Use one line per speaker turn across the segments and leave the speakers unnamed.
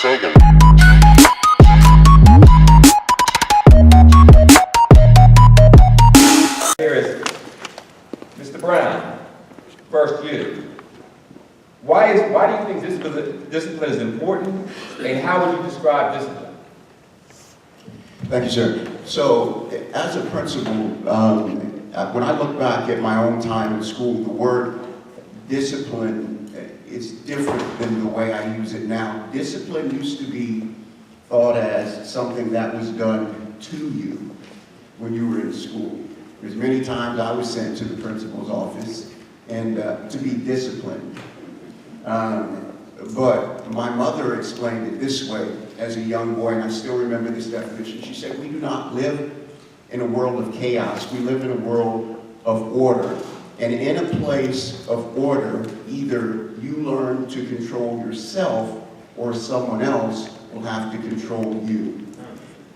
Sagan.
Here is Mr. Brown. First, you. Why do you think discipline is important, and how would you describe discipline?
Thank you, sir. So, as a principal, when I look back at my own time in school, the word discipline is different than the way I use it now. Discipline used to be thought as something that was done to you when you were in school. There's many times I was sent to the principal's office and to be disciplined. But my mother explained it this way as a young boy, and I still remember this definition. She said, we do not live in a world of chaos. We live in a world of order. And in a place of order, either you learn to control yourself or someone else will have to control you.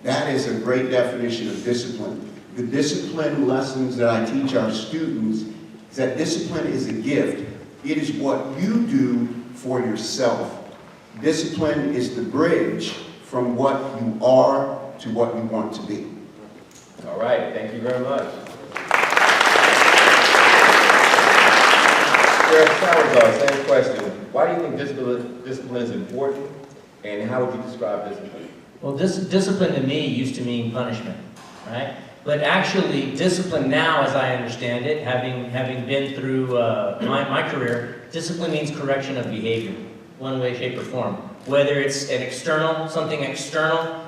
That is a great definition of discipline. The discipline lessons that I teach our students is that discipline is a gift. It is what you do for yourself. Discipline is the bridge from what you are to what you want to be.
All right, thank you very much. Same question. Why do you think discipline is important, and how would you describe discipline?
Well, discipline to me used to mean punishment, right? But actually, discipline now, as I understand it, having been through my career, discipline means correction of behavior, one way, shape, or form. Whether it's something external,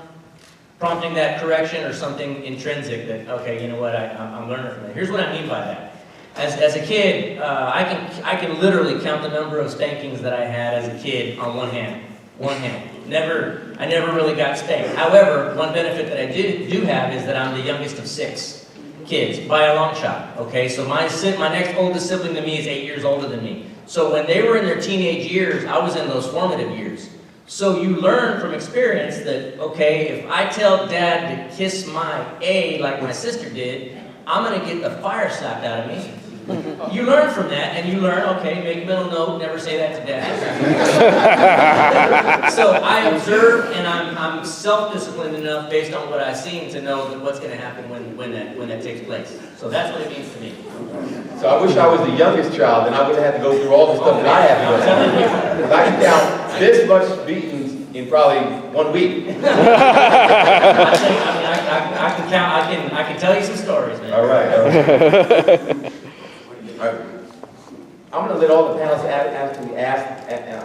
prompting that correction, or something intrinsic that, okay, you know what, I'm learning from that. Here's what I mean by that. As a kid, I can literally count the number of spankings that I had as a kid on one hand. I never really got spanked. However, one benefit that I do have is that I'm the youngest of 6 kids, by a long shot, okay? So my next oldest sibling to me is 8 years older than me. So when they were in their teenage years, I was in those formative years. So you learn from experience that, okay, if I tell Dad to kiss my A like my sister did, I'm gonna get the fire slapped out of me. You learn from that, and you learn, okay, make a mental note, never say that to Dad. So I observe, and I'm self-disciplined enough based on what I've seen to know that what's going to happen when that takes place. So that's what it means to me.
So I wish I was the youngest child, then I wouldn't have to go through all the stuff that I have to go through. If I can count this much beatings in probably 1 week.
I can tell you some stories, man.
All right. I'm going to let all the panelists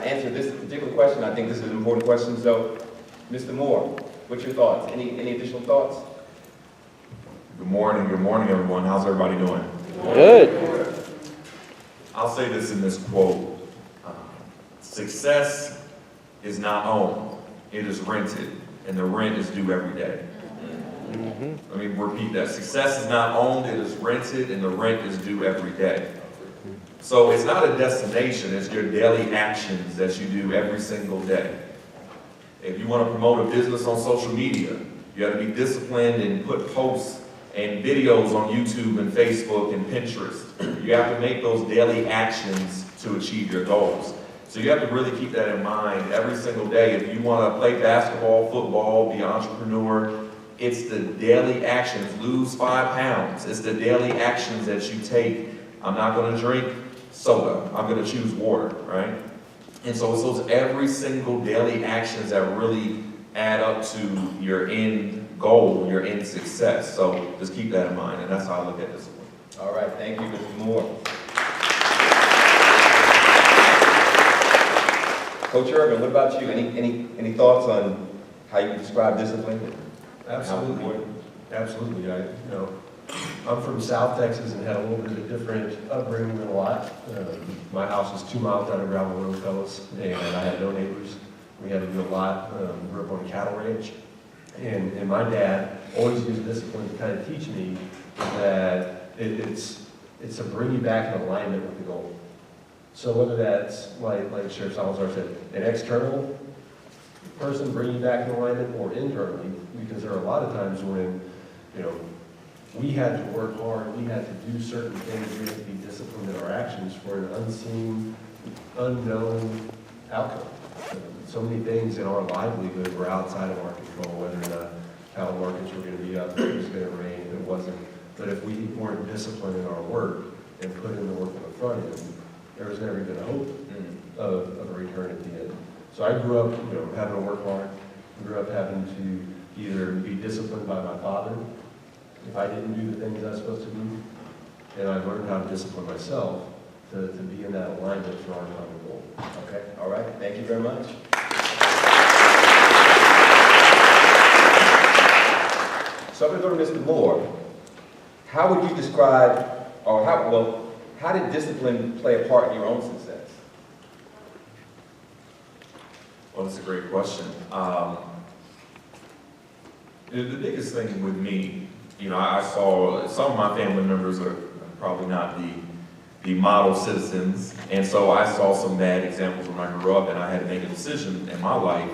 answer this particular question. I think this is an important question. So, Mr. Moore, what's your thoughts? Any additional thoughts?
Good morning, everyone. How's everybody doing?
Good.
I'll say this in this quote. Success is not owned, it is rented, and the rent is due every day. Let me repeat that. Success is not owned, it is rented, and the rent is due every day. So it's not a destination, it's your daily actions that you do every single day. If you want to promote a business on social media, you have to be disciplined and put posts and videos on YouTube and Facebook and Pinterest. You have to make those daily actions to achieve your goals. So you have to really keep that in mind every single day. If you want to play basketball, football, be an entrepreneur, it's the daily actions. Lose 5 pounds. It's the daily actions that you take. I'm not going to drink soda. I'm going to choose water, right? And so it's those every single daily actions that really add up to your end goal, your end success. So just keep that in mind, and that's how I look at this one.
All right, thank you, Mr. Moore. Coach Irvin, what about you? Any thoughts on how you describe discipline?
Absolutely. I'm from South Texas and had a little bit of a different upbringing than a lot. My house was 2 miles down a gravel road, fellas, and I had no neighbors. We had to do a lot. Grew up on a cattle ranch, and my dad always used discipline to kind of teach me that it's to bring you back in alignment with the goal. So whether that's like Sheriff Salazar said, an external person bringing you back in alignment, or internally, because there are a lot of times when, we had to work hard, we had to do certain things, we had to be disciplined in our actions for an unseen, unknown outcome. So many things in our livelihood were outside of our control, whether or not how markets were going to be up, if it was going to rain, if it wasn't. But if we weren't disciplined in our work and put in the work on the front end, there was never even a hope of a return at the end. So I grew up, having to work hard. I grew up having to either be disciplined by my father if I didn't do the things I was supposed to do, and I learned how to discipline myself to be in that alignment for our common goal.
Okay, all right, thank you very much. So I'm going to go to Mr. Moore. How would you describe, or how did discipline play a part in your own success?
Well, that's a great question. The biggest thing with me, I saw some of my family members are probably not the model citizens, and so I saw some bad examples when I grew up, and I had to make a decision in my life,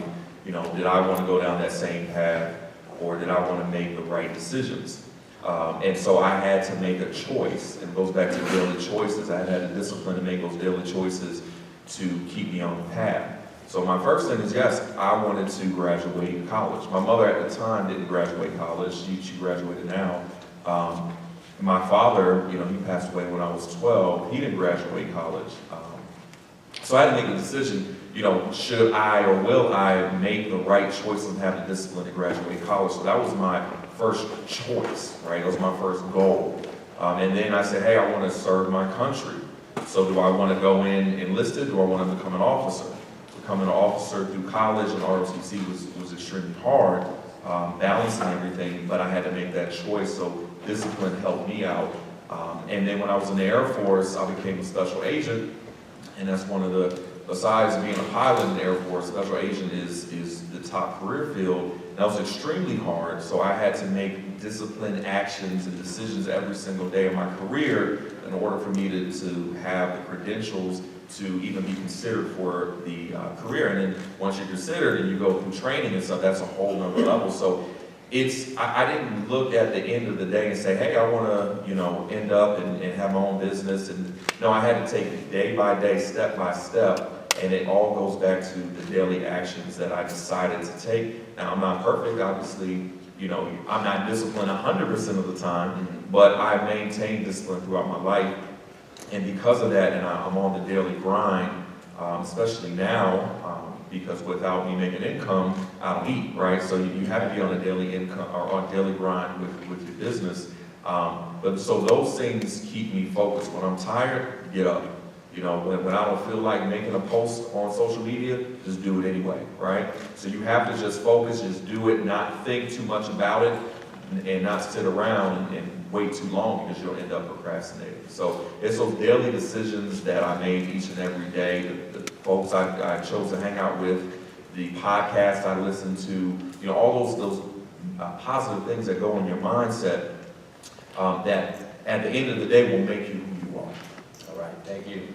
did I want to go down that same path, or did I want to make the right decisions? And so I had to make a choice, and it goes back to daily choices. I had a discipline to make those daily choices to keep me on the path. So my first thing is, yes, I wanted to graduate college. My mother at the time didn't graduate college. She graduated now. My father, he passed away when I was 12. He didn't graduate college. So I had to make a decision, should I or will I make the right choice and have the discipline to graduate college? So that was my first choice, right? That was my first goal. And then I said, hey, I want to serve my country. So do I want to go in enlisted, or do I want to become an officer? Becoming an officer through college and ROTC was extremely hard, balancing everything, but I had to make that choice, so discipline helped me out. And then when I was in the Air Force, I became a special agent, and that's one of the, besides being a pilot in the Air Force, special agent is the top career field. And that was extremely hard, so I had to make disciplined actions and decisions every single day of my career in order for me to have the credentials to even be considered for the career. And then once you're considered and you go through training and stuff, that's a whole nother level. So I didn't look at the end of the day and say, hey, I want to, end up and have my own business. And no, I had to take it day by day, step by step. And it all goes back to the daily actions that I decided to take. Now, I'm not perfect, obviously. I'm not disciplined 100% of the time, but I maintained discipline throughout my life. And because of that, and I'm on the daily grind, especially now, because without me making income, I don't eat, right? So you have to be on a daily income or on daily grind with your business. But so those things keep me focused. When I'm tired, get up. When I don't feel like making a post on social media, just do it anyway, right? So you have to just focus, just do it, not think too much about it, and not sit around and wait too long, because you'll end up procrastinating. So it's those daily decisions that I made each and every day, the folks I chose to hang out with, the podcasts I listened to, all those positive things that go in your mindset that at the end of the day will make you who you are.
All right, thank you.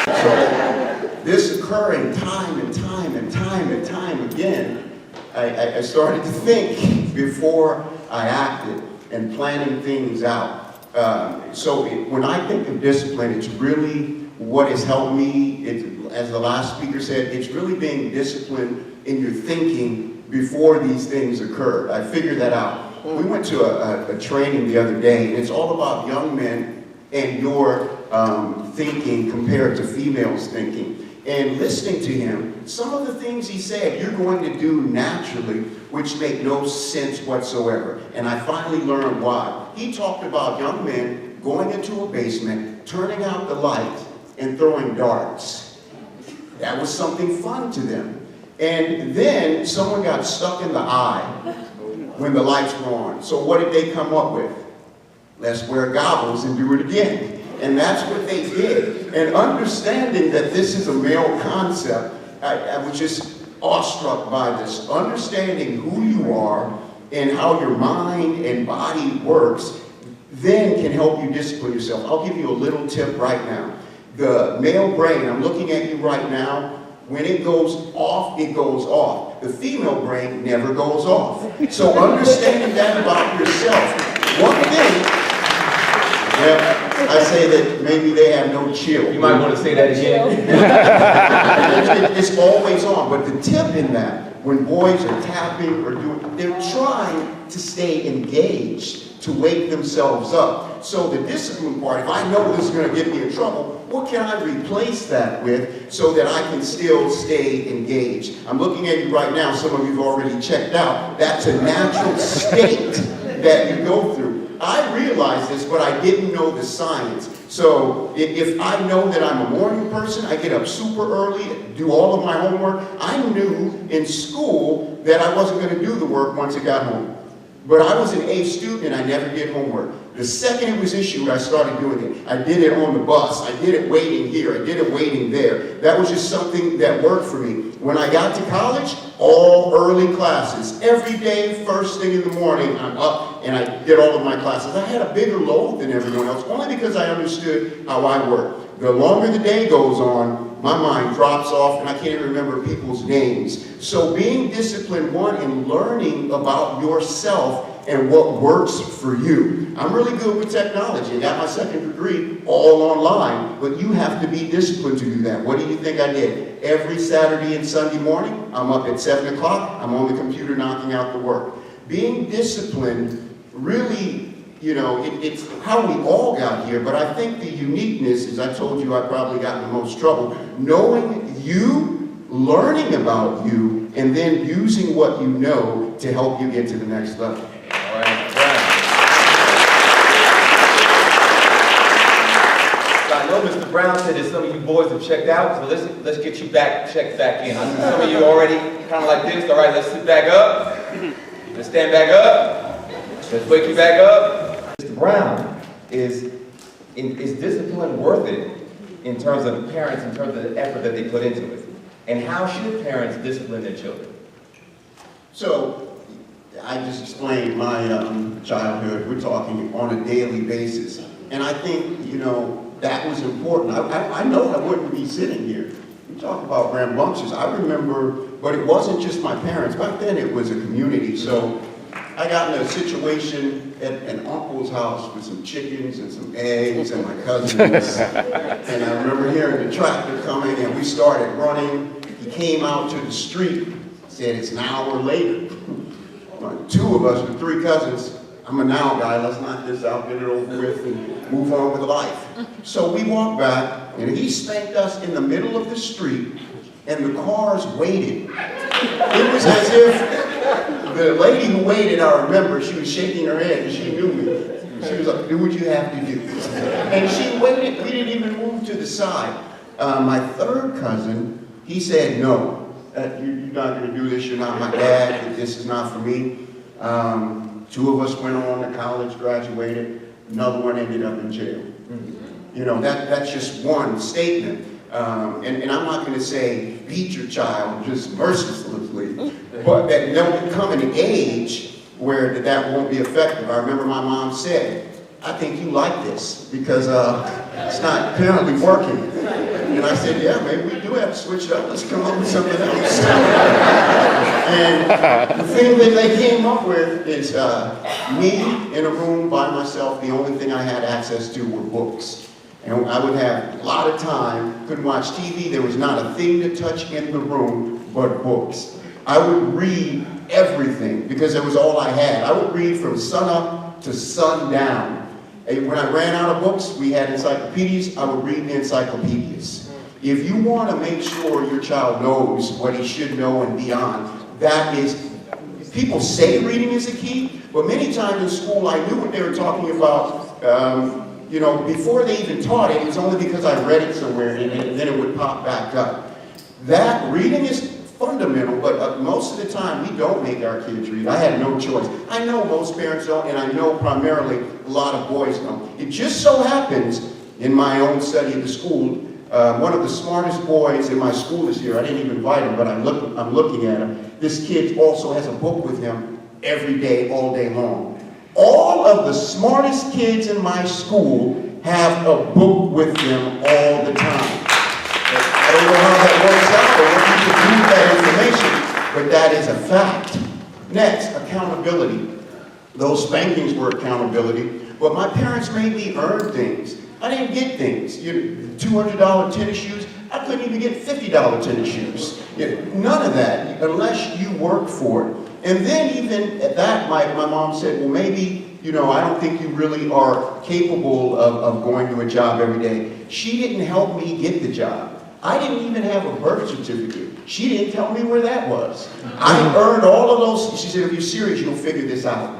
So this occurring time and time and time and time again, I started to think before I acted and planning things out. When I think of discipline, it's really what has helped me, as the last speaker said, it's really being disciplined in your thinking before these things occurred. I figured that out. We went to a training the other day, and it's all about young men and your thinking compared to females' thinking. And listening to him, some of the things he said, you're going to do naturally, which make no sense whatsoever. And I finally learned why. He talked about young men going into a basement, turning out the light, and throwing darts. That was something fun to them. And then someone got stuck in the eye when the lights were on. So what did they come up with? Let's wear goggles and do it again. And that's what they did. And understanding that this is a male concept, I was just awestruck by this. Understanding who you are and how your mind and body works then can help you discipline yourself. I'll give you a little tip right now. The male brain, I'm looking at you right now, when it goes off, it goes off. The female brain never goes off. So understanding that about yourself. One thing, I say that maybe they have no chill.
You might want to say that again.
It's always on, but the tip in that, when boys are tapping or doing, they're trying to stay engaged, to wake themselves up. So the discipline part, if I know this is going to get me in trouble, what can I replace that with so that I can still stay engaged? I'm looking at you right now, some of you have already checked out. That's a natural state that you go through. I realized this, but I didn't know the science. So if I know that I'm a morning person, I get up super early, do all of my homework. I knew in school that I wasn't going to do the work once I got home. But I was an A student and I never did homework. The second it was issued, I started doing it. I did it on the bus. I did it waiting here. I did it waiting there. That was just something that worked for me. When I got to college, all early classes. Every day, first thing in the morning, I'm up and I did all of my classes. I had a bigger load than everyone else, only because I understood how I work. The longer the day goes on, my mind drops off and I can't even remember people's names. So being disciplined, one, in learning about yourself and what works for you. I'm really good with technology. I got my second degree all online, but you have to be disciplined to do that. What do you think I did? Every Saturday and Sunday morning, I'm up at 7 o'clock, I'm on the computer knocking out the work. Being disciplined really, you know, it's how we all got here, but I think the uniqueness, as I told you, I probably got in the most trouble, knowing you, learning about you, and then using what you know to help you get to the next level.
All right, Brian. So I know Mr. Brown said that some of you boys have checked out, so let's get you checked back in. I see some of you already kind of like this. All right, let's sit back up. Let's stand back up. Let's wake you back up. Mr. Brown, is discipline worth it in terms of parents, in terms of the effort that they put into it? And how should parents discipline their children?
So, I just explained my childhood. We're talking on a daily basis. And I think, you know, that was important. I know I wouldn't be sitting here. We talk about rambunctious. I remember, but it wasn't just my parents. Back then it was a community. So I got in a situation at an uncle's house with some chickens and some eggs and my cousins. And I remember hearing the tractor coming and we started running. He came out to the street, said it's an hour later. Two of us, with three cousins, I'm a now guy, let's knock this out, get it over with, and move on with life. So we walked back, and he spanked us in the middle of the street, and the cars waited. It was as if the lady who waited, I remember, she was shaking her head, and she knew me. She was like, do what you have to do. And she waited, we didn't even move to the side. My third cousin, he said, no. You're not going to do this, you're not my dad, this is not for me. Two of us went on to college, graduated, another one ended up in jail. You know, that's just one statement. And I'm not going to say beat your child just mercilessly, but that there'll come an age where that won't be effective. I remember my mom said, I think you like this because it's not apparently working. And I said, yeah, maybe we do have to switch it up. Let's come up with something else. And the thing that they came up with is me in a room by myself. The only thing I had access to were books. And I would have a lot of time, couldn't watch TV. There was not a thing to touch in the room but books. I would read everything because it was all I had. I would read from sun up to sundown. When I ran out of books, we had encyclopedias, I would read the encyclopedias. If you want to make sure your child knows what he should know and beyond, that is, people say reading is the key, but many times in school I knew what they were talking about, you know, before they even taught it. It was only because I read it somewhere and then it would pop back up. That reading is fundamental, but most of the time we don't make our kids read. I had no choice. I know most parents don't, and I know primarily a lot of boys don't. It just so happens, in my own study of the school, one of the smartest boys in my school this year, I didn't even invite him, but I'm looking at him. This kid also has a book with him every day, all day long. All of the smartest kids in my school have a book with them all the time. I don't know how that works out or what you can do with that information, but that is a fact. Next, accountability. Those spankings were accountability, but my parents made me earn things. I didn't get things. $200 tennis shoes, I couldn't even get $50 tennis shoes. None of that, unless you work for it. And then even at that, my mom said, well, maybe, I don't think you really are capable of going to a job every day. She didn't help me get the job. I didn't even have a birth certificate. She didn't tell me where that was. I earned all of those. She said, if you're serious, you'll figure this out.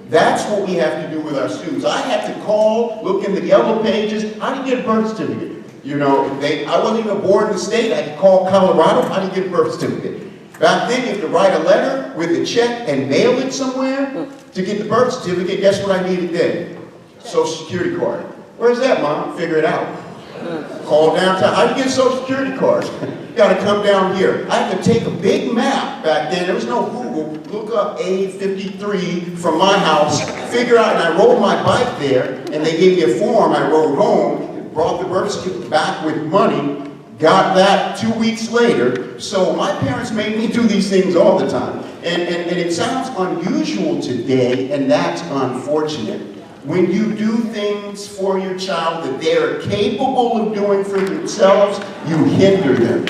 That's what we have to do with our students. I had to call, look in the yellow pages. I didn't get a birth certificate. I wasn't even born in the state. I had to call Colorado. I didn't get a birth certificate. Back then, you have to write a letter with a check and mail it somewhere to get the birth certificate. Guess what I needed then? Social Security card. Where's that, Mom? Figure it out. Call downtown. I didn't get Social Security cards. You got to come down here. I had to take a big map back then. There was no Google. Look up A53 from my house. Figure out, and I rode my bike there, and they gave me a form. I rode home, brought the birth certificate back with money, got that 2 weeks later. So my parents made me do these things all the time. And it sounds unusual today, and that's unfortunate. When you do things for your child that they are capable of doing for themselves, you hinder them.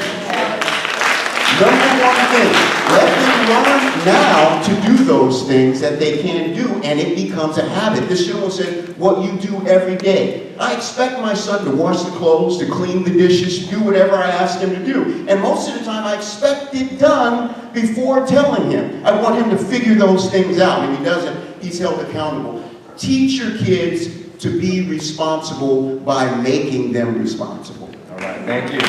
Number one thing, let them learn now to do those things that they can do, and it becomes a habit. This gentleman said, what you do every day. I expect my son to wash the clothes, to clean the dishes, do whatever I ask him to do. And most of the time I expect it done before telling him. I want him to figure those things out. If he doesn't, he's held accountable. Teach your kids to be responsible by making them responsible.
All right, thank you.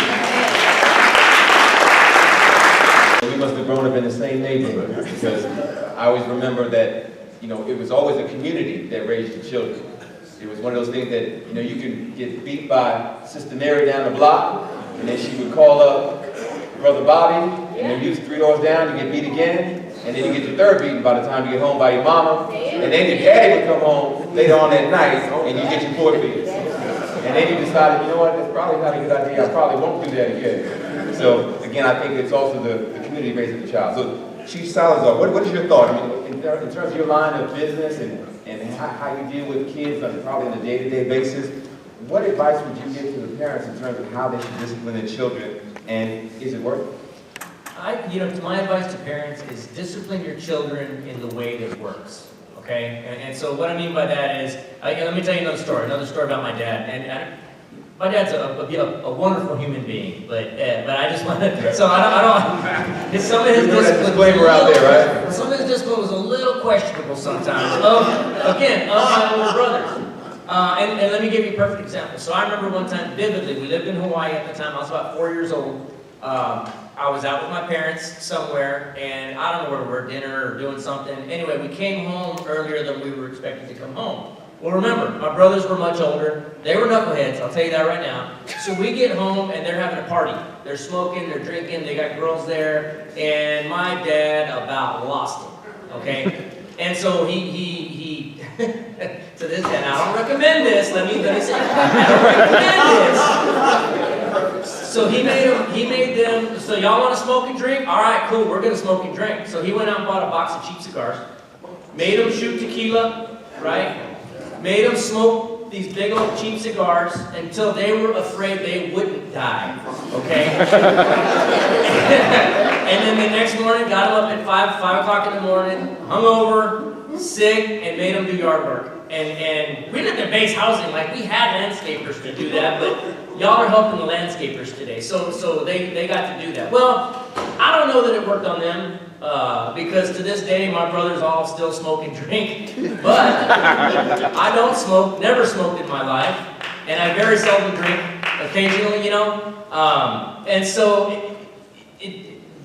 We must have grown up in the same neighborhood, because I always remember that, it was always a community that raised the children. It was one of those things that, you could get beat by Sister Mary down the block, and then she would call up Brother Bobby, and then you was 3 doors down, you get beat again, and then you get your third beating by the time you get home by your mama, and then your daddy would come home later on that night, and you get your fourth beating. And then you decided, that's probably not a good idea, I probably won't do that again. So, again, I think it's also the community raising the child. So, Chief Salazar, what is your thought? I mean, in terms of your line of business and how you deal with kids on probably on a day-to-day basis, what advice would you give to the parents in terms of how they should discipline their children, and is it working?
My advice to parents is discipline your children in the way that works, okay? And so what I mean by that is, let me tell you another story about my dad. And my dad's a wonderful human being, but I just want to, so I don't some of his discipline
out there, right?
Some of his discipline was a little questionable sometimes, of my older brothers. And let me give you a perfect example. So I remember one time vividly, we lived in Hawaii at the time, I was about 4 years old. I was out with my parents somewhere, and I don't know where we were, dinner or doing something. Anyway, we came home earlier than we were expected to come home. Well, remember, my brothers were much older. They were knuckleheads, I'll tell you that right now. So we get home, and they're having a party. They're smoking, they're drinking, they got girls there, and my dad about lost it, okay? And so he to this day, I don't recommend this, let me say, I don't recommend this. So he made them, so y'all want to smoke and drink? All right, cool, we're going to smoke and drink. So he went out and bought a box of cheap cigars, made them shoot tequila, right? Made them smoke these big old cheap cigars until they were afraid they wouldn't die, okay? And then the next morning, got them up at 5 o'clock in the morning, hungover, sick, and made them do yard work. And we lived in base housing, like we had landscapers to do that, but y'all are helping the landscapers today, so they got to do that. Well, I don't know that it worked on them, because to this day my brothers all still smoke and drink, but I don't smoke, never smoked in my life, and I very seldom drink, occasionally, and so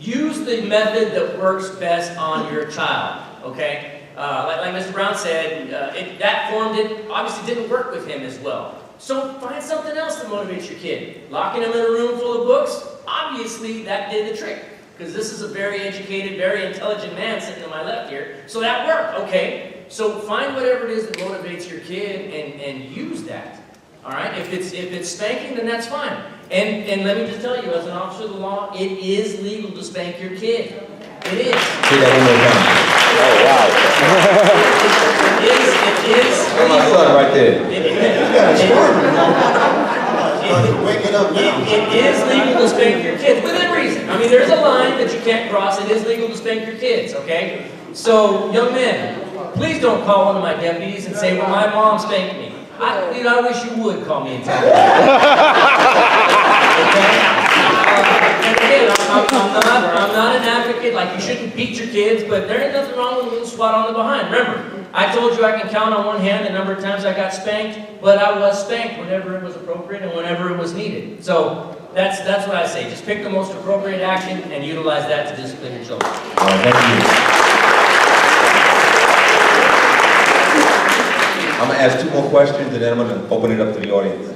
use the method that works best on your child, okay? Like Mr. Brown said, that form obviously didn't work with him as well. So find something else that motivates your kid. Locking him in a room full of books, obviously that did the trick. Because this is a very educated, very intelligent man sitting to my left here. So that worked, okay? So find whatever it is that motivates your kid and use that. All right? If it's spanking, then that's fine. And let me just tell you, as an officer of the law, it is legal to spank your kid. It is.
See that one more time. Oh, wow. That's my son right there.
Waking up now.
It is legal to spank your kids, within reason. I mean, there's a line that you can't cross. It is legal to spank your kids, okay? So, young men, please don't call one of my deputies and say, well, my mom spanked me. I wish you would call me and tell me. And again, I'm not an advocate, like you shouldn't beat your kids, but there ain't nothing wrong with a little swat on the behind. Remember, I told you I can count on one hand the number of times I got spanked, but I was spanked whenever it was appropriate and whenever it was needed. So that's what I say. Just pick the most appropriate action and utilize that to discipline your children.
All right, thank you. I'm gonna ask 2 more questions and then I'm gonna open it up to the audience.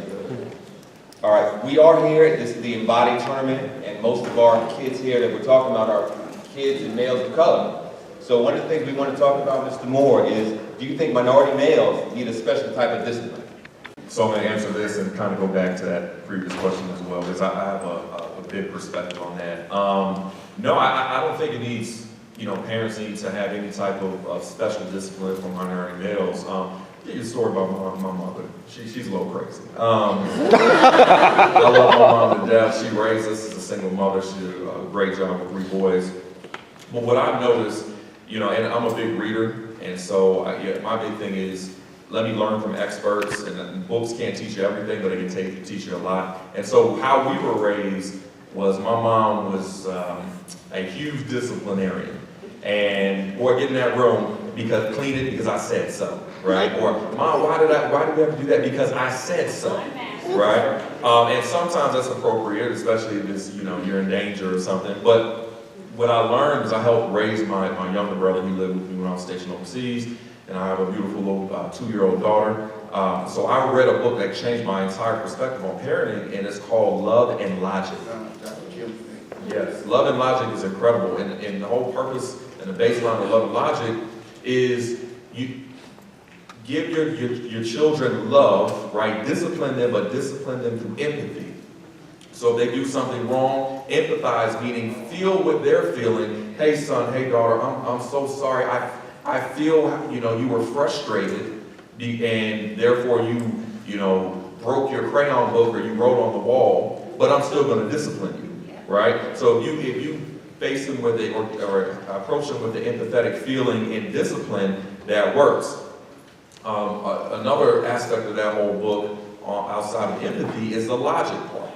All right, we are here, this is the EMBODI tournament, and most of our kids here that we're talking about are kids and males of color. So one of the things we want to talk about, Mr. Moore, is do you think minority males need a special type of discipline?
So I'm going to answer this and kind of go back to that previous question as well, because I have a big perspective on that. No, I don't think it needs, parents need to have any type of special discipline for minority males. Give you a story about my mother. She's a little crazy. I love my mom to death. She raised us as a single mother. She did a great job with 3 boys. But what I've noticed, and I'm a big reader, and so my big thing is let me learn from experts, and books can't teach you everything, but they can teach you a lot. And so how we were raised was my mom was a huge disciplinarian. And, boy, get in that room, clean it because I said so, right? Or, Mom, why do we have to do that? Because I said so, right? And sometimes that's appropriate, especially if it's, you're in danger or something. But what I learned is I helped raise my younger brother. He lived with me when I was stationed overseas, and I have a beautiful little 2-year-old daughter. So I read a book that changed my entire perspective on parenting, and it's called Love and Logic. Yes, Love and Logic is incredible, and the whole purpose and the baseline of Love and Logic is you give your children love, right? Discipline them, but discipline them through empathy. So if they do something wrong, empathize, meaning feel what they're feeling. Hey son, hey daughter, I'm so sorry. I feel you were frustrated, and therefore you broke your crayon book or you wrote on the wall, but I'm still going to discipline you, right? So if you face them with or approach them with the empathetic feeling and discipline, that works. Another aspect of that whole book, outside of empathy, is the logic part.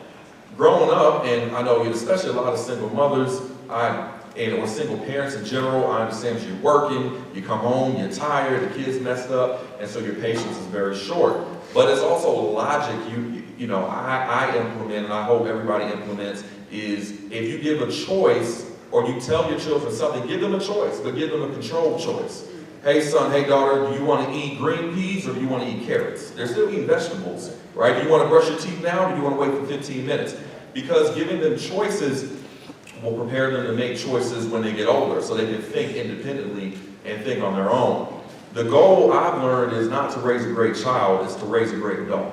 Growing up, and I know especially a lot of single mothers, or single parents in general, I understand you're working, you come home, you're tired, the kids messed up, and so your patience is very short. But it's also logic I implement, and I hope everybody implements, is if you give a choice, or you tell your children something, give them a choice, but give them a controlled choice. Hey son, hey daughter, do you want to eat green peas or do you want to eat carrots? They're still eating vegetables, right? Do you want to brush your teeth now or do you want to wait for 15 minutes? Because giving them choices will prepare them to make choices when they get older so they can think independently and think on their own. The goal I've learned is not to raise a great child, it's to raise a great adult.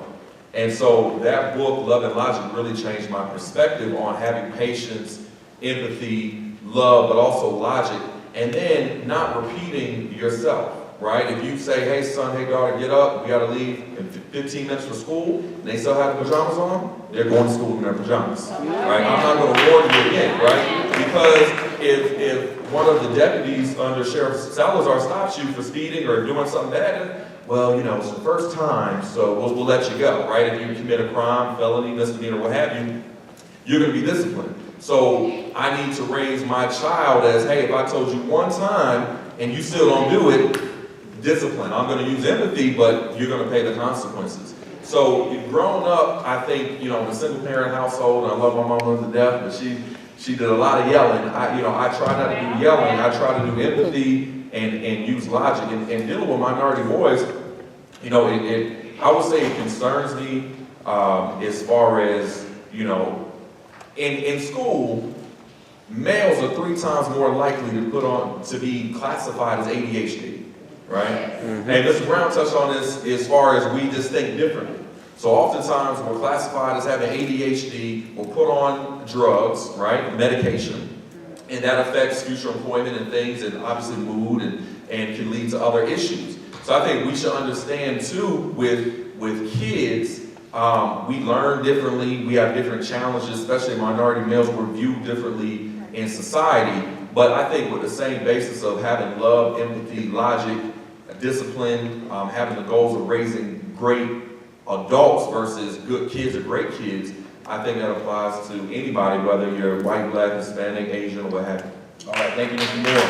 And so that book, Love and Logic, really changed my perspective on having patience, empathy, love, but also logic, and then not repeating yourself, right? If you say, hey son, hey daughter, get up, we gotta leave in 15 minutes for school, and they still have the pajamas on, they're going to school in their pajamas, right? I'm not gonna warn you again, right? Because if one of the deputies under Sheriff Salazar stops you for speeding or doing something bad, well, it's the first time, so we'll let you go, right? If you commit a crime, felony, misdemeanor, what have you, you're gonna be disciplined. So I need to raise my child as, hey, if I told you one time and you still don't do it, discipline. I'm going to use empathy, but you're going to pay the consequences. So growing up, I think, in a single parent household, I love my mom to death, but she did a lot of yelling. I try not to do yelling. I try to do empathy and use logic. And dealing with minority boys, I would say it concerns me as far as, in school, males are 3 times more likely to be classified as ADHD, right? Mm-hmm. And Mr. Brown touched on this as far as we just think differently. So oftentimes we're classified as having ADHD, we're put on drugs, right, medication, and that affects future employment and things, and obviously mood, and can lead to other issues. So I think we should understand too, with kids, we learn differently, we have different challenges, especially minority males, we're viewed differently in society. But I think with the same basis of having love, empathy, logic, discipline, having the goals of raising great adults versus good kids or great kids, I think that applies to anybody, whether you're white, black, Hispanic, Asian, or what have you.
All right, thank you, Mr. Moore.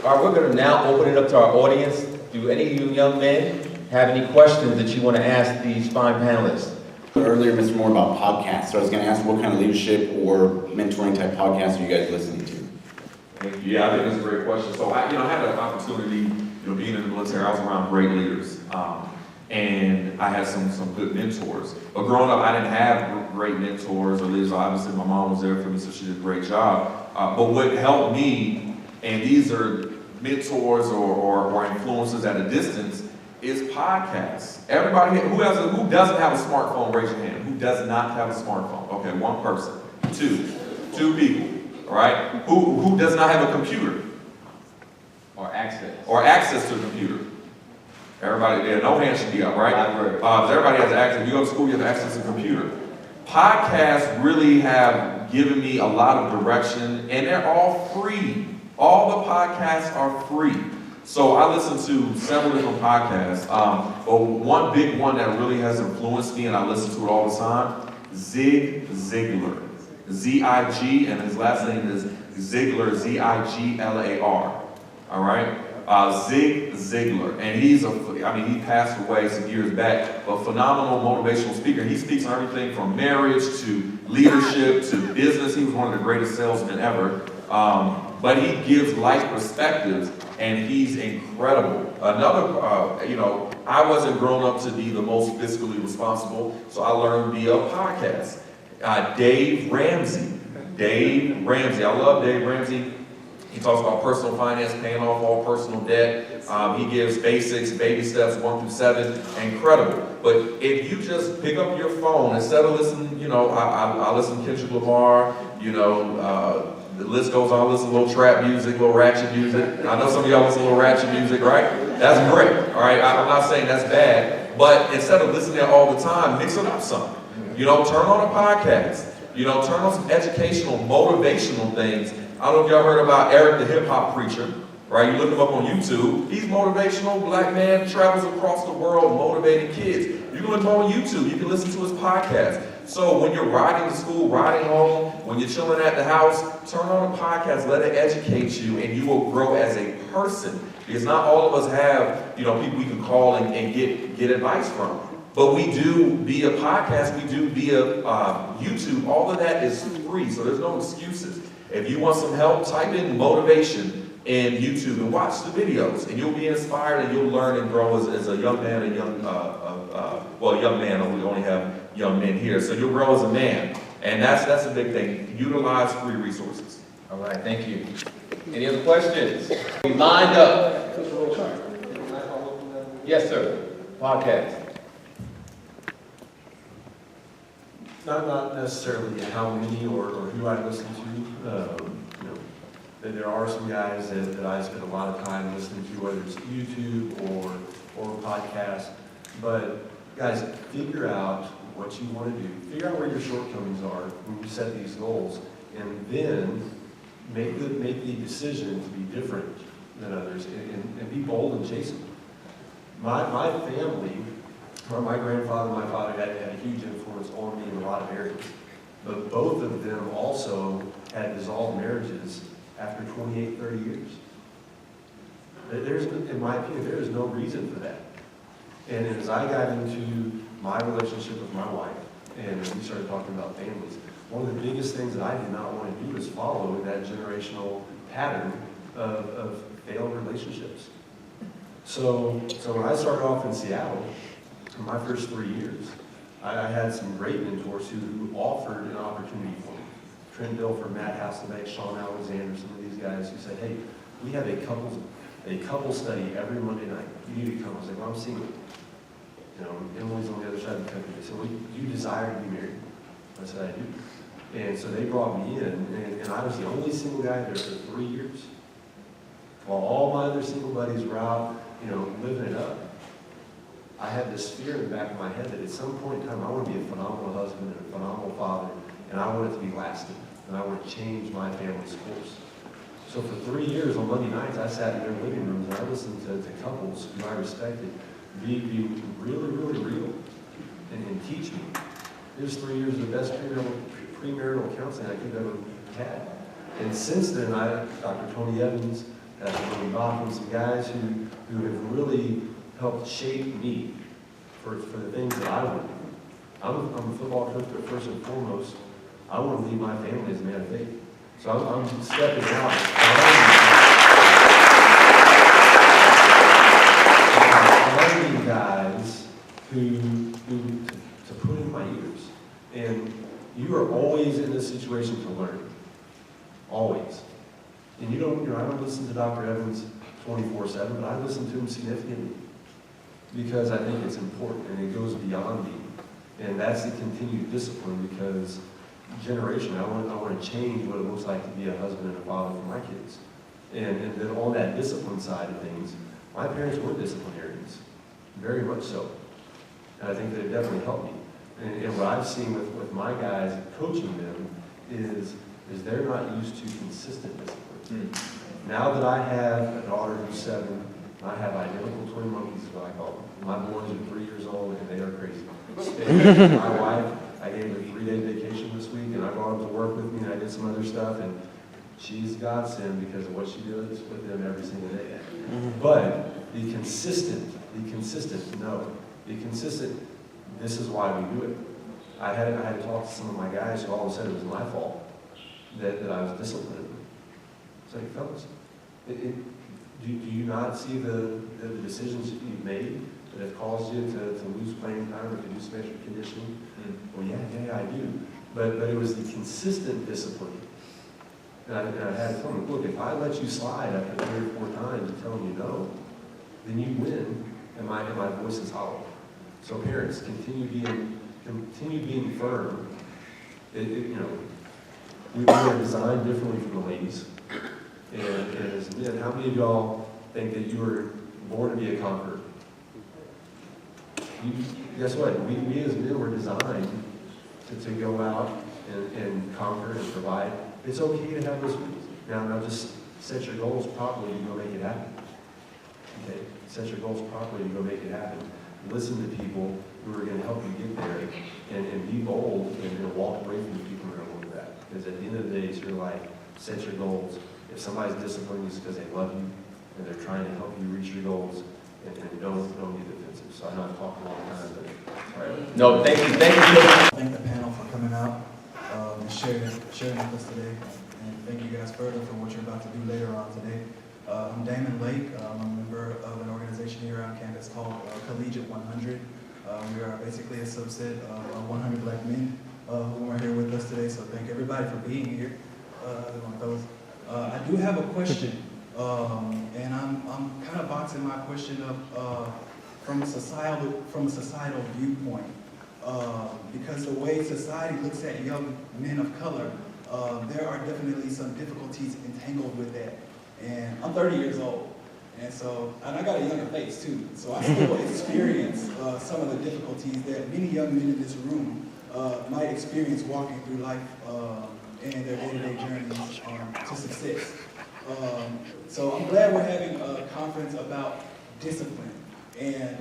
All right, we're going to now open it up to our audience. Do any of you young men have any questions that you want to ask these fine panelists?
Earlier, Mr. Moore, about podcasts. So I was going to ask what kind of leadership or mentoring type podcasts are you guys listening to?
Thank you. Yeah, I think that's a great question. So I had an opportunity, being in the military, I was around great leaders. And I had some good mentors. But growing up, I didn't have great mentors or leaders. Obviously, my mom was there for me, so she did a great job. But what helped me, and these are mentors or influences at a distance, is podcasts. Everybody, who doesn't have a smartphone, raise your hand. Who does not have a smartphone? Okay, one person. Two people. All right? Who does not have a computer?
Or access.
Or access to a computer. Everybody there, no hands should be up, right? Everybody has access. You go to school, you have access to a computer. Podcasts really have given me a lot of direction, and they're all free. All the podcasts are free. So I listen to several different podcasts. But one big one that really has influenced me, and I listen to it all the time, Zig Ziglar. Z-I-G, and his last name is Ziglar, Z-I-G-L-A-R. All right? Zig Ziglar, and he passed away some years back, but phenomenal motivational speaker. He speaks on everything from marriage to leadership to business. He was one of the greatest salesmen ever, but he gives life perspectives, and he's incredible. Another, I wasn't grown up to be the most fiscally responsible, so I learned via podcasts. Dave Ramsey, I love Dave Ramsey. He talks about personal finance, paying off all personal debt. He gives basics, baby steps 1 through 7. Incredible. But if you just pick up your phone, instead of listening, I listen to Kendrick Lamar, the list goes on, I listen to a little trap music, little ratchet music. I know some of y'all listen to a little ratchet music, right? That's great, all right? I'm not saying that's bad, but instead of listening to it all the time, mix it up some. Turn on a podcast. Turn on some educational, motivational things. I don't know if y'all heard about Eric the Hip Hop Preacher, right? You look him up on YouTube. He's motivational, black man, travels across the world motivating kids. You can look him on YouTube. You can listen to his podcast. So when you're riding to school, riding home, when you're chilling at the house, turn on a podcast, let it educate you, and you will grow as a person. Because not all of us have, people we can call and get advice from. But we do via podcast, we do via YouTube. All of that is free, so there's no excuses. If you want some help, type in motivation in YouTube and watch the videos, and you'll be inspired and you'll learn and grow as a young man, young man. We only have young men here, so you'll grow as a man, and that's a big thing. Utilize free resources.
All right, thank you. Any other questions? We lined up. Yes, sir. Podcast.
Not necessarily how many or who I listen to. There are some guys that I spend a lot of time listening to, whether it's YouTube or podcasts. But guys, figure out what you want to do. Figure out where your shortcomings are when you set these goals, and then make the decision to be different than others, and be bold and chase them. My family. My grandfather and my father had a huge influence on me in a lot of areas. But both of them also had dissolved marriages after 28, 30 years. In my opinion, there is no reason for that. And as I got into my relationship with my wife, and we started talking about families, one of the biggest things that I did not want to do is follow in that generational pattern of failed relationships. So when I started off in Seattle, in my first 3 years, I had some great mentors who offered an opportunity for me. Trent Dilfer, Matt Hasselbeck, Sean Alexander, some of these guys who said, hey, we have a couple study every Monday night. You need to come. I was like, well, I'm single. Emily's on the other side of the country. They said, well, do you desire to be married? I said, I do. And so they brought me in, and I was the only single guy there for 3 years. while all my other single buddies were out, you know, living it up, I had this fear in the back of my head that at some point in time I want to be a phenomenal husband and a phenomenal father, and I want it to be lasting, and I want to change my family's course. So for 3 years on Monday nights, I sat in their living rooms and I listened to couples who I respected be really, really real and teach me. It was 3 years of the best premarital counseling I could have ever had. And since then, Dr. Tony Evans, Tony Bach, some guys who have really helped shape me for the things that I want to do. I'm a football coach, but first and foremost, I want to lead my family as a man of faith. So I'm stepping out. Finding guys who to put in my ears. And you are always in this situation to learn. Always. And I don't listen to Dr. Evans 24/7, but I listen to him significantly because I think it's important and it goes beyond me. And that's the continued discipline because generation, I want to change what it looks like to be a husband and a father for my kids. And then on that discipline side of things, my parents were disciplinarians, very much so. And I think that it definitely helped me. And what I've seen with my guys coaching them is they're not used to consistent discipline. Now that I have a daughter who's 7, I have identical twin monkeys, is what I call them. My boys are 3 years old and they are crazy. And my wife, I gave her a 3-day vacation this week and I brought them to work with me and I did some other stuff and she's godsend because of what she does with them every single day. But be consistent, this is why we do it. I had to talk to some of my guys who all said it was my fault that I was disciplined. So fellas, do you not see the decisions that you've made that have caused you to lose playing time or to do some extra conditioning? Well, yeah, I do. But it was the consistent discipline. And I had to tell them, look, if I let you slide after 3 or 4 times and telling you no, then you win, and my voice is hollow. So parents, continue being firm. We are designed differently from the ladies. And as men, how many of y'all think that you were born to be a conqueror? Guess what? We as men were designed to go out and conquer and provide. It's okay to have those goals. Now just set your goals properly, you go make it happen. Okay? Set your goals properly, you go make it happen. Listen to people who are going to help you get there and be bold and walk away from the people who are going to that. Because at the end of the day, it's your life. Set your goals. If somebody's disciplining you, it's because they love you and they're trying to help you reach your goals and don't get defensive. So I know I've talked a long time, but all right.
No, thank you.
Thank the panel for coming out and sharing with us today. And thank you guys further for what you're about to do later on today. I'm Damon Lake. I'm a member of an organization here on campus called Collegiate 100. We are basically a subset of 100 black men who are here with us today. So thank everybody for being here. I do have a question, and I'm kind of boxing my question up from a societal viewpoint. Because the way society looks at young men of color, there are definitely some difficulties entangled with that. And I'm 30 years old, and I got a younger face too, so I still experience some of the difficulties that many young men in this room might experience walking through life and their day-to-day journeys to success. So I'm glad we're having a conference about discipline. And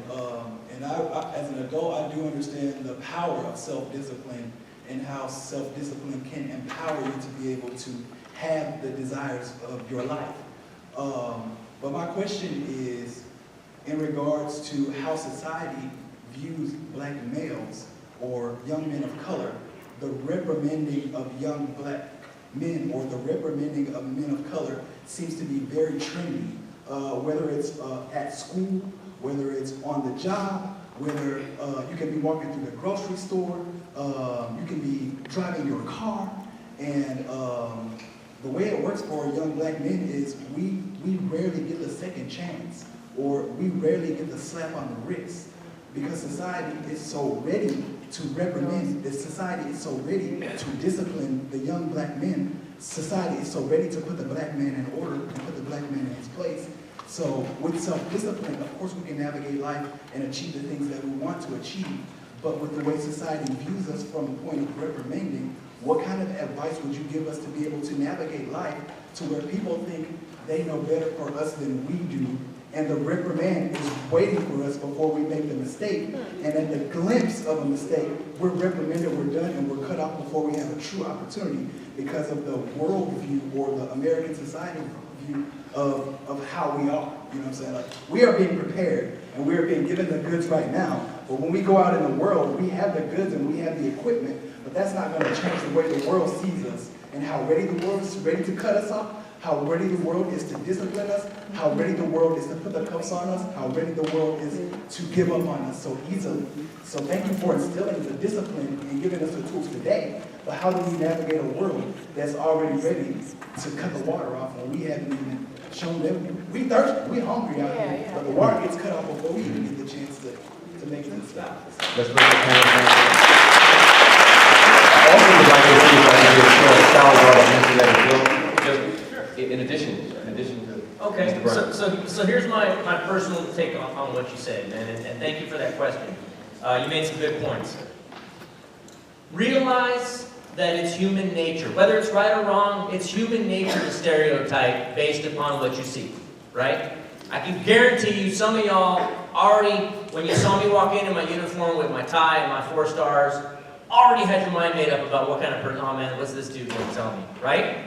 as an adult, I do understand the power of self-discipline and how self-discipline can empower you to be able to have the desires of your life. But my question is in regards to how society views black males or young men of color. The reprimanding of young black men or the reprimanding of men of color seems to be very trendy, whether it's at school, whether it's on the job, whether you can be walking through the grocery store, you can be driving your car, and the way it works for young black men is we rarely get the second chance, or we rarely get the slap on the wrist, because society is so ready to reprimand, society is so ready to discipline the young black men society is so ready to put the black man in order and put the black man in his place. So with self-discipline, of course we can navigate life and achieve the things that we want to achieve. But with the way society views us from the point of reprimanding, what kind of advice would you give us to be able to navigate life to where people think they know better for us than we do, and the reprimand is waiting for us before we make the mistake, and at the glimpse of a mistake, we're reprimanded, we're done, and we're cut off before we have a true opportunity because of the world view or the American society view of how we are. You know what I'm saying? Like, we are being prepared, and we are being given the goods right now, but when we go out in the world, we have the goods and we have the equipment, but that's not going to change the way the world sees us and how ready the world is ready to cut us off, how ready the world is to discipline us, how ready the world is to put the cuffs on us, how ready the world is to give up on us so easily. So thank you for instilling the discipline and giving us the tools today, but how do we navigate a world that's already ready to cut the water off when we haven't even shown them? We thirsty, we hungry out here, but the water gets cut off before we even get the chance to make them stop.
Let's bring the panel. I also would like to see if I can get a salad bar into that as well. Just in addition to
Okay,
Mr. Brown.
so here's my personal take on what you said, man, and thank you for that question. You made some good points. Realize that it's human nature. Whether it's right or wrong, it's human nature to stereotype based upon what you see, right? I can guarantee you some of y'all already, when you saw me walk in my uniform with my tie and my 4 stars, already had your mind made up about what kind of person, oh man, what's this dude going to tell me, right?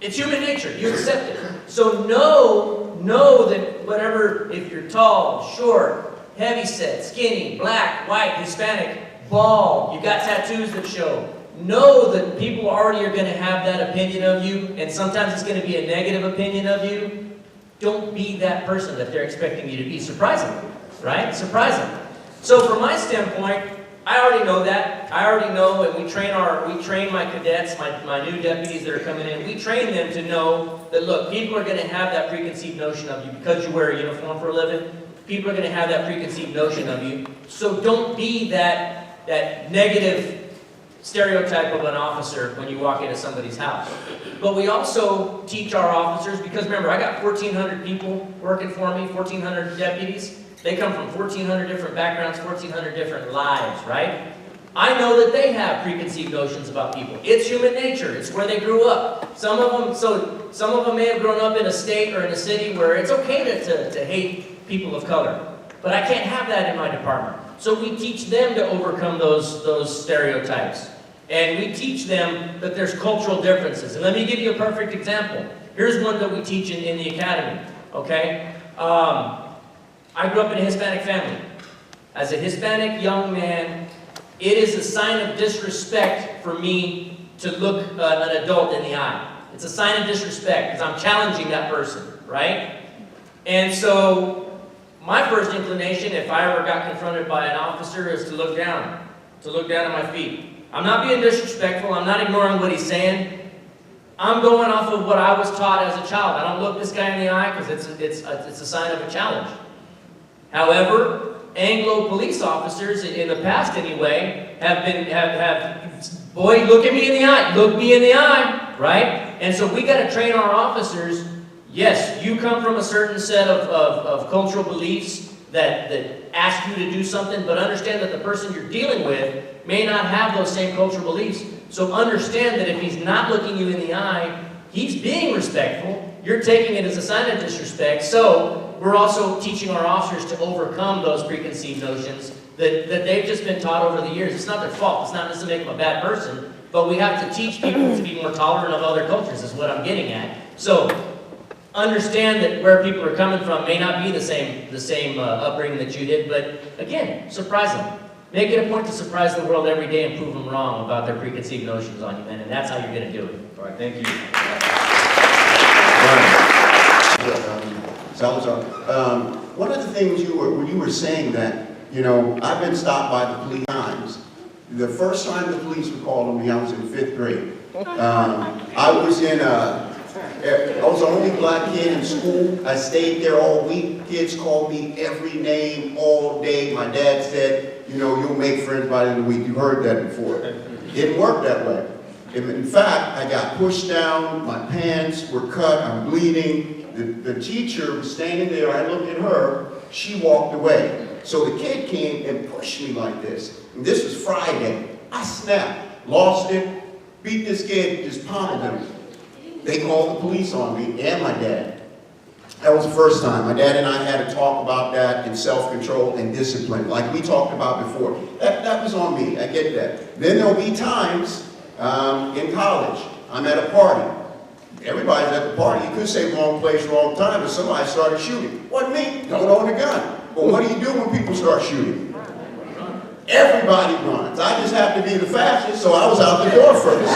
It's human nature. You accept it. So know that whatever, if you're tall, short, heavyset, skinny, black, white, Hispanic, bald, you got tattoos that show. Know that people already are going to have that opinion of you, and sometimes it's going to be a negative opinion of you. Don't be that person that they're expecting you to be. Surprisingly, right? Surprisingly. So from my standpoint, I already know that. I already know, and we train my cadets, my new deputies that are coming in. We train them to know that, look, people are going to have that preconceived notion of you because you wear a uniform for a living. People are going to have that preconceived notion of you. So don't be that negative stereotype of an officer when you walk into somebody's house. But we also teach our officers, because remember, I got 1,400 people working for me, 1,400 deputies. They come from 1,400 different backgrounds, 1,400 different lives, right? I know that they have preconceived notions about people. It's human nature. It's where they grew up. Some of them may have grown up in a state or in a city where it's okay to hate people of color. But I can't have that in my department. So we teach them to overcome those stereotypes. And we teach them that there's cultural differences. And let me give you a perfect example. Here's one that we teach in the academy, okay? I grew up in a Hispanic family. As a Hispanic young man, it is a sign of disrespect for me to look an adult in the eye. It's a sign of disrespect because I'm challenging that person, right? And so my first inclination, if I ever got confronted by an officer, is to look down at my feet. I'm not being disrespectful. I'm not ignoring what he's saying. I'm going off of what I was taught as a child. I don't look this guy in the eye because it's a sign of a challenge. However, Anglo police officers, in the past anyway, have boy, look at me in the eye, look me in the eye, right? And so we got to train our officers. Yes, you come from a certain set of cultural beliefs that ask you to do something, but understand that the person you're dealing with may not have those same cultural beliefs. So understand that if he's not looking you in the eye, he's being respectful. You're taking it as a sign of disrespect. So we're also teaching our officers to overcome those preconceived notions that they've just been taught over the years. It's not their fault. It's not just to make them a bad person, but we have to teach people to be more tolerant of other cultures is what I'm getting at. So understand that where people are coming from may not be the same upbringing that you did, but again, surprise them. Make it a point to surprise the world every day and prove them wrong about their preconceived notions on you, man, and that's how you're going to do it.
All right, thank you.
Salazar, one of the things you were saying that, you know, I've been stopped by the police times. The first time the police were called on me, I was in 5th grade. I was the only black kid in school. I stayed there all week. Kids called me every name all day. My dad said, you know, you'll make friends by the end of the week. You heard that before. Didn't work that way. In fact, I got pushed down, my pants were cut, I'm bleeding. The teacher was standing there, I looked at her, she walked away. So the kid came and pushed me like this. And this was Friday. I snapped, lost it, beat this kid, just pummeled him. They called the police on me and my dad. That was the first time. My dad and I had to talk about that and self-control and discipline, like we talked about before. That was on me, I get that. Then there'll be times in college, I'm at a party. Everybody's at the party. You could say wrong place, wrong time, but somebody started shooting. Wasn't me, don't own a gun. But what do you do when people start shooting? Everybody runs. I just happened to be the fastest, so I was out the door first.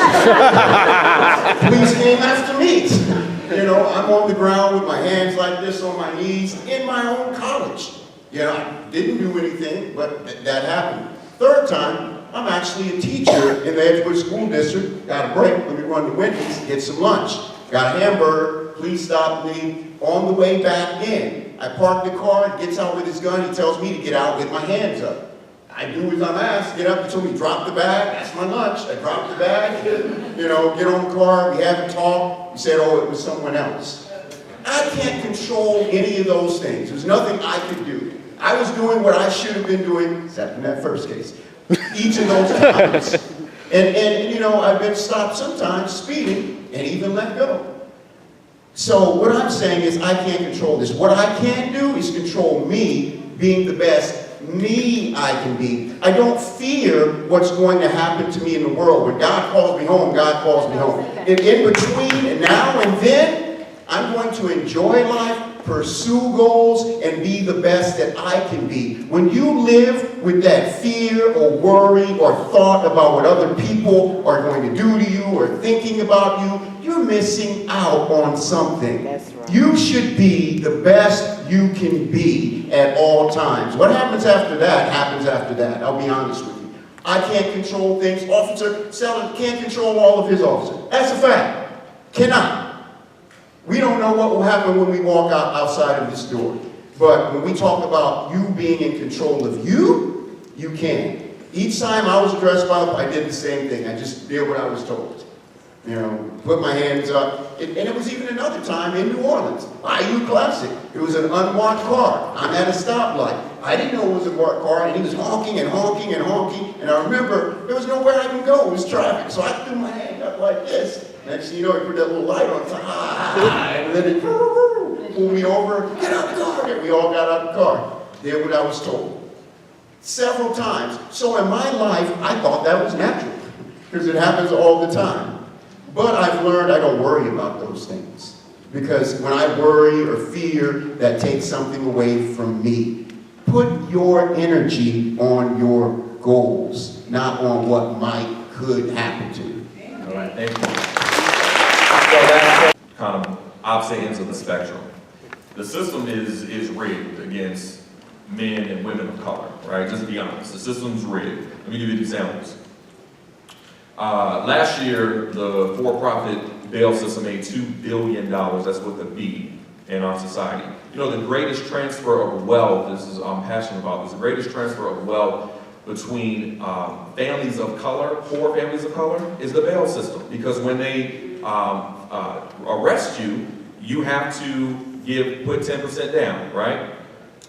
Police came after me. You know, I'm on the ground with my hands like this on my knees in my own college. You know, I didn't do anything, but that happened. Third time, I'm actually a teacher in the Edgewood School District. Got a break, let me run to Wendy's, get some lunch. Got a hamburger, please stop me. On the way back in, I park the car, he gets out with his gun, he tells me to get out with my hands up. I do as I'm asked, get up, he told me, drop the bag, that's my lunch. I dropped the bag, you know, get on the car, we haven't talked. He said, oh, it was someone else. I can't control any of those things. There's nothing I could do. I was doing what I should have been doing, except in that first case, each of those times. And you know, I've been stopped sometimes speeding and even let go. So what I'm saying is I can't control this. What I can do is control me being the best me I can be. I don't fear what's going to happen to me in the world. When God calls me home, God calls me home. And in between and now and then, I'm going to enjoy life, pursue goals, and be the best that I can be. When you live with that fear or worry or thought about what other people are going to do to you or thinking about you, you're missing out on something.
That's right.
You should be the best you can be at all times. What happens after that happens after that. I'll be honest with you. I can't control things. Officer Sellers can't control all of his officers. That's a fact. Cannot. We don't know what will happen when we walk outside of this door. But when we talk about you being in control of you, you can. Each time I was addressed by I did the same thing. I just did what I was told. You know, put my hands up. And it was even another time in New Orleans. IU Classic. It was an unmarked car. I'm at a stoplight. I didn't know it was a marked car, and he was honking and honking and honking. And I remember there was nowhere I can go. It was traffic. So I threw my hand up like this. Next thing you know, he put that little light on. And then it pulled me over. Get out the car. And we all got out the car. Did what I was told. Several times. So in my life, I thought that was natural. Because it happens all the time. But I've learned I don't worry about those things. Because when I worry or fear, that takes something away from me. Put your energy on your goals, not on what could happen to you.
All right, thank you. So that's kind of opposite ends of the spectrum. The system is rigged against men and women of color, right? Just to be honest, the system's rigged. Let me give you examples. Last year, the for-profit bail system made $2 billion, that's with a B, in our society. You know, the greatest transfer of wealth, I'm passionate about this, the greatest transfer of wealth between families of color, poor families of color, is the bail system. Because when they arrest you, you have to put 10% down, right?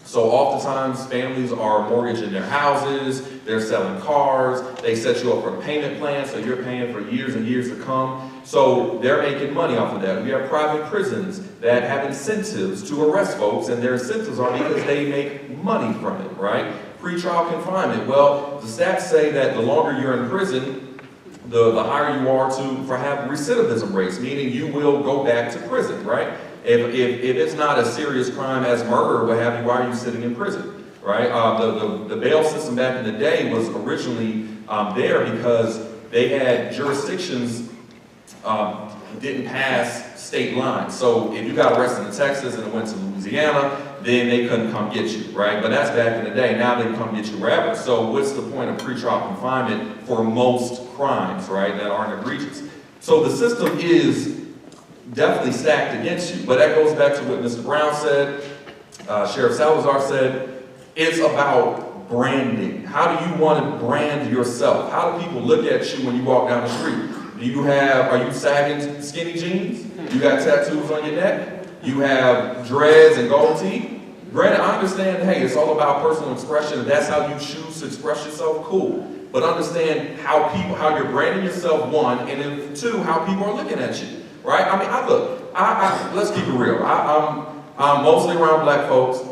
So oftentimes families are mortgaging their houses, they're selling cars, they set you up for a payment plan, so you're paying for years and years to come. So they're making money off of that. We have private prisons that have incentives to arrest folks, and their incentives are because they make money from it, right? Pre-trial confinement. Well, the stats say that the longer you're in prison, the higher you are for have recidivism rates, meaning you will go back to prison, right? If it's not a serious crime as murder or what have you, why are you sitting in prison, right? The bail system back in the day was originally there because they had jurisdictions didn't pass state lines. So if you got arrested in Texas and it went to Louisiana, then they couldn't come get you, right? But that's back in the day. Now they can come get you wherever. So what's the point of pretrial confinement for most crimes, right, that aren't egregious? So the system is definitely stacked against you. But that goes back to what Mr. Brown said, Sheriff Salazar said. It's about branding. How do you want to brand yourself? How do people look at you when you walk down the street? Are you sagging skinny jeans? You got tattoos on your neck? You have dreads and gold teeth? Granted, I understand, hey, it's all about personal expression. If that's how you choose to express yourself, cool. But understand how you're branding yourself, one, and then two, how people are looking at you, right? I mean, let's keep it real. I'm mostly around black folks.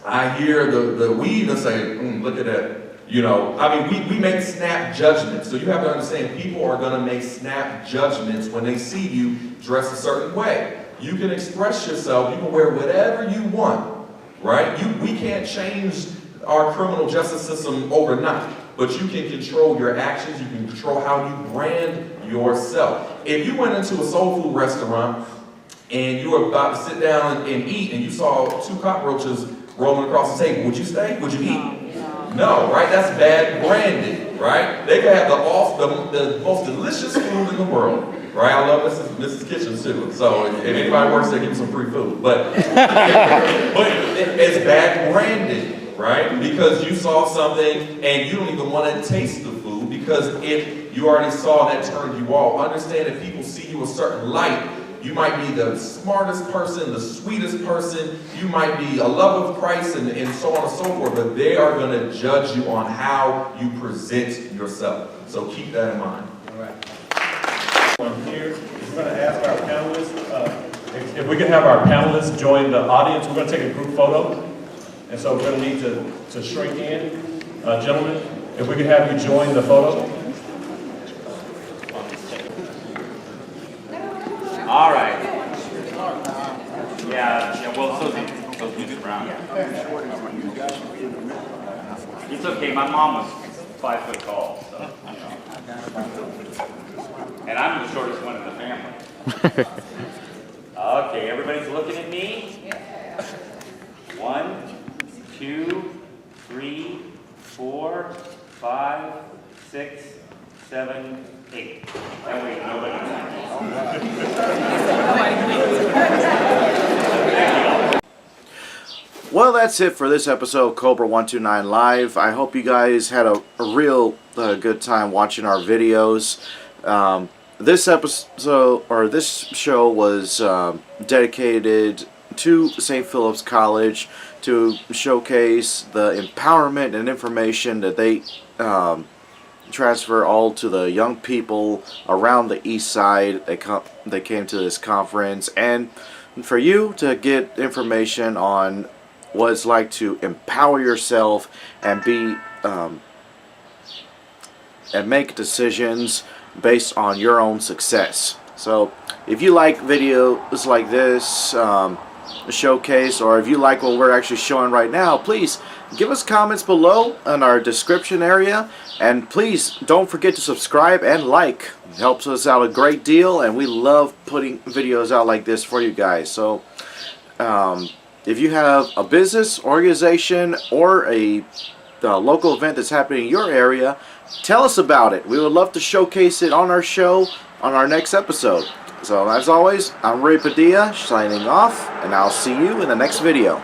I hear we even say, look at that. You know, I mean, we make snap judgments. So you have to understand, people are going to make snap judgments when they see you dress a certain way. You can express yourself. You can wear whatever you want. Right? We can't change our criminal justice system overnight, but you can control your actions, you can control how you brand yourself. If you went into a soul food restaurant and you were about to sit down and eat and you saw 2 cockroaches rolling across the table, would you stay? Would you eat? No, right? That's bad branding, right? They could have the most delicious food in the world. Right, I love Mrs. Kitchens too. So if anybody works there, give me some free food. But it's bad branding, right? Because you saw something and you don't even want to taste the food because if you already saw that turned you off. Understand if people see you a certain light, you might be the smartest person, the sweetest person. You might be a love of Christ and so on and so forth. But they are going to judge you on how you present yourself. So keep that in mind.
All right. Here, we're going to ask our panelists, if we can have our panelists join the audience, we're going to take a group photo. And so we're going to need to shrink in. Gentlemen, if we can have you join the photo.
All right. Yeah, well, so these brown. It's okay, my mom was 5 foot tall, so, you know. And I'm the shortest one in the family. Okay, everybody's looking at me. 1, 2, 3, 4, 5, 6, 7, 8. That way nobody
Well, that's it for this episode of C0BRA129 Live. I hope you guys had a real good time watching our videos. This episode, or this show, was dedicated to St. Philip's College to showcase the empowerment and information that they transfer all to the young people around the east side that came to this conference, and for you to get information on what it's like to empower yourself and be and make decisions based on your own success. So if you like videos like this showcase, or if you like what we're actually showing right now, please give us comments below in our description area, and please don't forget to subscribe and like. It helps us out a great deal, and we love putting videos out like this for you guys. So if you have a business, organization, or a local event that's happening in your area, tell us about it. We would love to showcase it on our show on our next episode. So as always, I'm Ray Padilla signing off, and I'll see you in the next video.